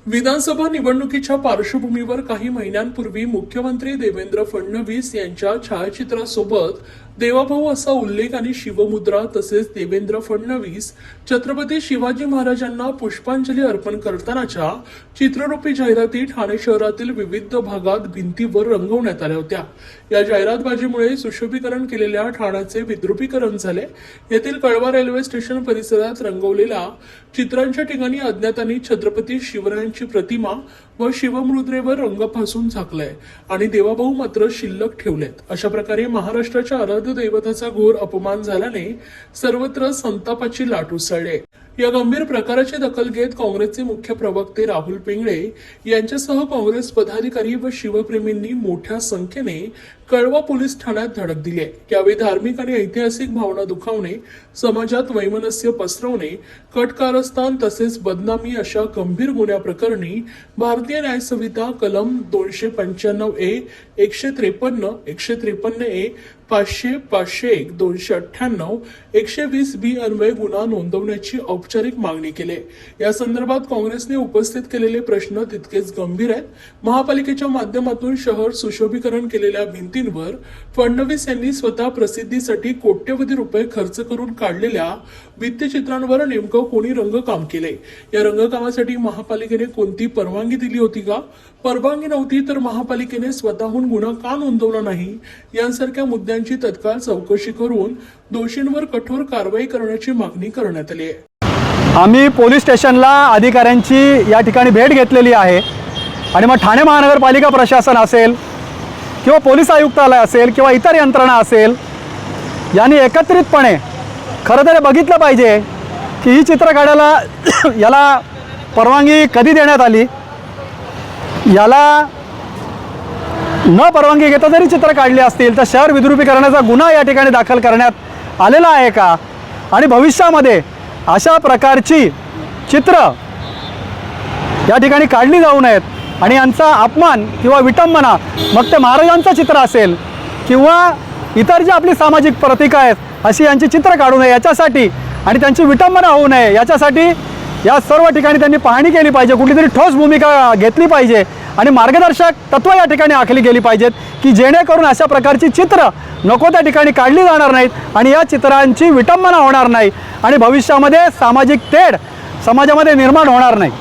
विधानसभा निवडणुकीच्या पार्श्वभूमीवर काही महिन्यांपूर्वी मुख्यमंत्री देवेंद्र फडणवीस यांच्या छायाचित्रासोबत देवाभाऊ असा उल्लेख आणि शिवमुद्रा तसेच देवेंद्र फडणवीस छत्रपती शिवाजी महाराजांना पुष्पांजली अर्पण करतानाच्या चित्ररूपी जाहिराती ठाणे शहरातील विविध भागात भिंतीवर रंगवण्यात आल्या होत्या। या जाहिरातबाजीमुळे सुशोभीकरण केलेल्या ठाण्याचे विद्रुपीकरण झाले। येथील कळवा रेल्वे स्टेशन परिसरात रंगवलेल्या चित्रांच्या ठिकाणी अज्ञातांनी छत्रपती शिवरायांची प्रतिमा व शिवमुद्रेवर रंग फासून झाकलाय आणि देवाभाऊ मात्र शिल्लक ठेवलेत। अशा प्रकारे महाराष्ट्राच्या आराध्य दैवताचा घोर अपमान झाल्याने सर्वत्र संतापाची लाट उसळली। या गंभीर प्रकाराची दखल घेत काँग्रेसचे मुख्य प्रवक्ते राहुल पिंगळे यांच्यासह काँग्रेस पदाधिकारी व शिवप्रेमींनी मोठ्या संख्येने कळवा पोलीस ठाण्यात धडक दिली। यावेळी धार्मिक आणि ऐतिहासिक भावना दुखावणे, समाजात वैमनस्य पसरवणे, कटकारस्थान तसेच बदनामी अशा गंभीर गुन्ह्याप्रकरणी भारतीय न्याय संहिता कलम 295A, 153, 153A, 500, 501, 298, 120B अन्वये गुन्हा नोंदवण्याची औपचारिक मागणी केली। या संदर्भात काँग्रेसने उपस्थित केलेले प्रश्न तितकेच गंभीर आहेत। महापालिकेच्या माध्यमातून शहर सुशोभीकरण केलेल्या भिंतींवर फडणवीस यांनी स्वतः प्रसिद्धीसाठी कोट्यवधी रुपये खर्च करून काढलेल्या भित्तिचित्रांवर नेमकं कोणी रंगकाम केले? या रंगकामासाठी महापालिकेने कोणती परवानगी दिली होती का? परवानगी नव्हती तर महापालिकेने स्वतःहून गुन्हा का नोंदवला नाही? यांसारख्या मुद्द्यांची तत्काळ चौकशी करून दोषींवर कठोर कारवाई करण्याची मागणी करण्यात आली आहे। आम्ही पोलीस स्टेशनला अधिकाऱ्यांची या ठिकाणी भेट घेतलेली आहे आणि मग ठाणे महानगरपालिका प्रशासन असेल किंवा पोलीस आयुक्तालय असेल किंवा इतर यंत्रणा असेल यांनी एकत्रितपणे खरं तर बघितलं पाहिजे की ही चित्र काढायला याला परवानगी कधी देण्यात आली, याला न परवानगी घेता जरी चित्र काढली असतील तर शहर विद्रुपीकरणाचा गुन्हा या ठिकाणी दाखल करण्यात आलेला आहे का? आणि भविष्यामध्ये अशा प्रकारची चित्र या ठिकाणी काढली जाऊ नयेत आणि यांचा अपमान किंवा विटंबना, मग ते महाराजांचं चित्र असेल किंवा इतर जी आपली सामाजिक प्रतीक आहेत अशी यांची चित्र काढू नये याच्यासाठी आणि त्यांची विटंबना होऊ नये याच्यासाठी या सर्व ठिकाणी त्यांनी पाहणी केली पाहिजे, कुठलीतरी ठोस भूमिका घेतली पाहिजे आणि मार्गदर्शक तत्त्व या ठिकाणी आखली गेली पाहिजेत की जेणेकरून अशा प्रकारची चित्र नको त्या ठिकाणी काढली जाणार नाहीत आणि या चित्रांची विटंबना होणार नाही आणि भविष्यामध्ये सामाजिक तेढ समाजामध्ये निर्माण होणार नाही।